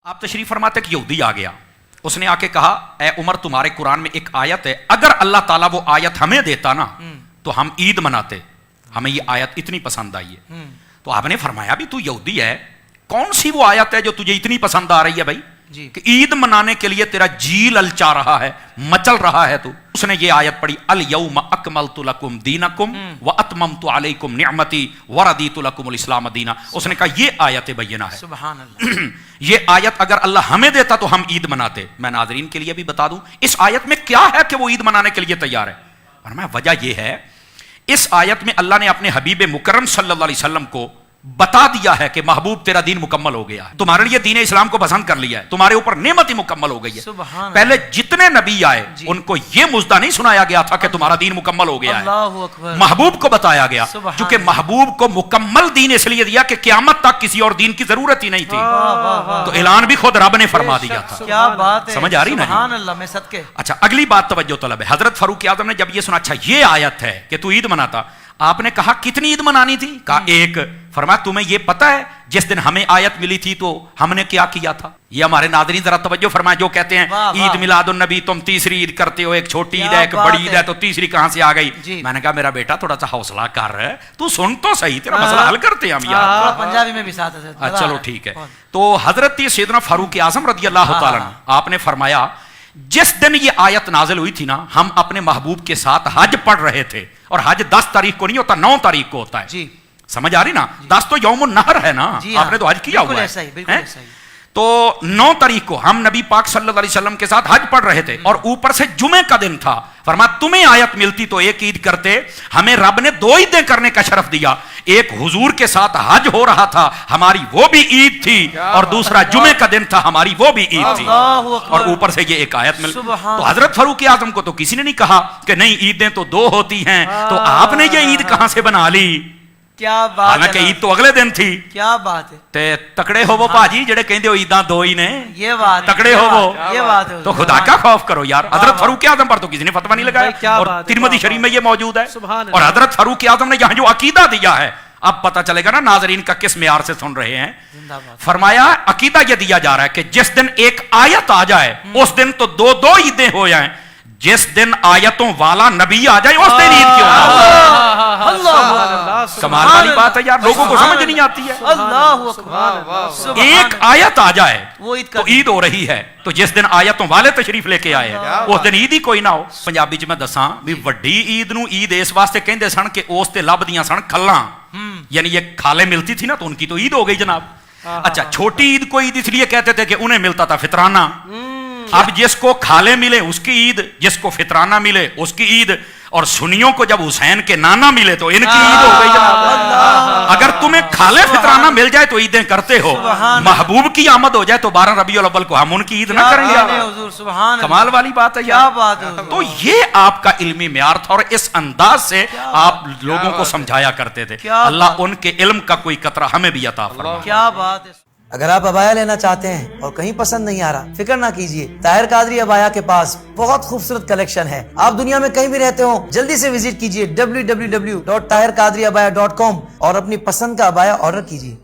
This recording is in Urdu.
آپ تشریف فرماتے کہ یہودی آ گیا, اس نے آ کے کہا اے عمر تمہارے قرآن میں ایک آیت ہے, اگر اللہ تعالیٰ وہ آیت ہمیں دیتا نا تو ہم عید مناتے, ہمیں یہ آیت اتنی پسند آئی ہے. تو آپ نے فرمایا بھی تو یہودی ہے, کون سی وہ آیت ہے جو تجھے اتنی پسند آ رہی ہے بھائی کہ عید منانے کے لیے تیرا جی للچا رہا ہے, مچل رہا ہے تو. اس نے یہ آیت پڑھی الیوم اکملت لکم دینکم واتممت علیکم نعمتی ورضیت لکم الاسلام دینا. اس نے کہا یہ آیت بینہ ہے, سبحان اللہ. یہ آیت اگر اللہ ہمیں دیتا تو ہم عید مناتے. میں ناظرین کے لیے بھی بتا دوں اس آیت میں کیا ہے کہ وہ عید منانے کے لیے تیار ہے. فرمایا وجہ یہ ہے, اس آیت میں اللہ نے اپنے حبیب مکرم صلی اللہ علیہ وسلم کو بتا دیا ہے کہ محبوب تیرا دین مکمل ہو گیا ہے, تمہارے لیے دین اسلام کو پسند کر لیا ہے, تمہارے اوپر نعمت ہی مکمل ہو گئی ہے. پہلے جتنے نبی آئے ان کو یہ مژدہ نہیں سنایا گیا تھا کہ تمہارا دین مکمل ہو گیا ہے, محبوب کو بتایا گیا چونکہ محبوب کو مکمل دین اس لیے دیا کہ قیامت تک کسی اور دین کی ضرورت ہی نہیں تھی. تو اعلان بھی خود رب نے فرما دیا تھا. کیا بات ہے, سمجھ آ رہی نا؟ سبحان اللہ. میں صدقے. اچھا اگلی بات توجہ طلب ہے. حضرت فاروق اعظم نے جب یہ سنا اچھا یہ آیت ہے کہ تو عید مناتا, آپ نے کہا کتنی عید منانی تھی؟ کہا ایک. فرمایا تمہیں یہ پتا ہے جس دن ہمیں آیت ملی تھی تو ہم نے کیا کیا تھا؟ یہ ہمارے ناظرین ذرا توجہ فرمائیں جو کہتے ہیں عید میلاد النبی تم تیسری عید کرتے ہو, ایک چھوٹی عید ہے ایک بڑی عید ہے تو تیسری کہاں سے آ گئی؟ میں نے کہا میرا بیٹا تھوڑا سا حوصلہ کر رہا ہے, تو سن تو صحیح, تیرا مسئلہ حل کرتے ہیں ہم یار. پنجابی میں بھی ساتھ ہے. چلو ٹھیک ہے. تو حضرت سیدنا فاروق اعظم رضی اللہ تعالیٰ عنہ آپ نے فرمایا جس دن یہ آیت نازل ہوئی تھی نا, ہم اپنے محبوب کے ساتھ حج پڑھ رہے تھے, اور حج 10 تاریخ کو نہیں ہوتا 9 تاریخ کو ہوتا ہے. سمجھ آ رہی نا؟ 10 تو یوم النحر ہے نا, آپ نے تو حج کیا ہوا ہے. تو 9 تاریخ کو ہم نبی پاک صلی اللہ علیہ وسلم کے ساتھ حج پڑھ رہے تھے, اور اوپر سے جمعے کا دن تھا. فرمایا تمہیں آیت ملتی تو ایک عید کرتے, ہمیں رب نے 2 عیدیں کرنے کا شرف دیا. ایک حضور کے ساتھ حج ہو رہا تھا, ہماری وہ بھی عید تھی, اور دوسرا جمعے کا دن تھا, ہماری وہ بھی عید تھی, اور اوپر سے یہ ایک آیت مل. تو حضرت فاروق اعظم کو تو کسی نے نہیں کہا کہ نہیں عیدیں تو 2 ہوتی ہیں, تو آپ نے یہ عید کہاں سے بنا لی؟ کیا بات, حالانکہ عید تو اگلے دن تھی. کیا بات ہے. تے تکڑے ہو وہ باجی جڑے کہندے ہو عیداں 2 ہی نے, یہ بات تکڑے ہو وہ, یہ بات ہے. تو خدا کا خوف کرو یار. حضرت فاروق اعظم پر تو کسی نے فتویٰ نہیں لگایا, اور ترمذی شریف میں یہ موجود ہے. اور حضرت فاروق اعظم نے یہاں جو عقیدہ دیا ہے, اب پتہ چلے گا نا ناظرین کا کس معیار سے سن رہے ہیں. فرمایا عقیدہ یہ دیا جا رہا ہے کہ جس دن ایک آیت آ جائے اس دن تو 2 عیدیں ہو جائیں, جس دن آیتوں والا نبی آ جائے اس دن عید کیوں نہ ہو. کمال والی بات ہے یار, لوگوں کو سمجھ نہیں آتی ہے. ایک آیت آ جائے تو عید ہو رہی ہے, تو جس دن آیتوں والے تشریف لے کے آئے اس دن عید ہی کوئی نہ ہو. پنجابی چ میں دساں بھی وڈی عید نو عید اس واسطے کہندے سن کہ اس تے لبدیاں سن کھلاں, یعنی یہ کھالے ملتی تھی نا تو ان کی تو عید ہو گئی جناب. اچھا چھوٹی عید کو عید اس لیے کہتے تھے کہ انہیں ملتا تھا فطرانہ. اب جس کو کھالے ملے اس کی عید, جس کو فطرانہ ملے اس کی عید, اور سنیوں کو جب حسین کے نانا ملے تو ان کی عید ہو گئی جناب. اگر تمہیں کھالے فطرانہ مل جائے تو عیدیں کرتے ہو, محبوب کی آمد ہو جائے تو 12 ربیع الاول کو ہم ان کی عید نہ کریں گے. کمال والی بات ہے یار. تو یہ آپ کا علمی معیار تھا, اور اس انداز سے آپ لوگوں کو سمجھایا کرتے تھے. اللہ ان کے علم کا کوئی قطرہ ہمیں بھی عطا فرمائے. کیا بات ہے. اگر آپ عبایا لینا چاہتے ہیں اور کہیں پسند نہیں آ رہا, فکر نہ کیجیے, طاہر قادری عبایا کے پاس بہت خوبصورت کلیکشن ہے. آپ دنیا میں کہیں بھی رہتے ہوں جلدی سے وزٹ کیجیے www.tahirqadriabaya.com اور اپنی پسند کا عبایا آرڈر کیجیے.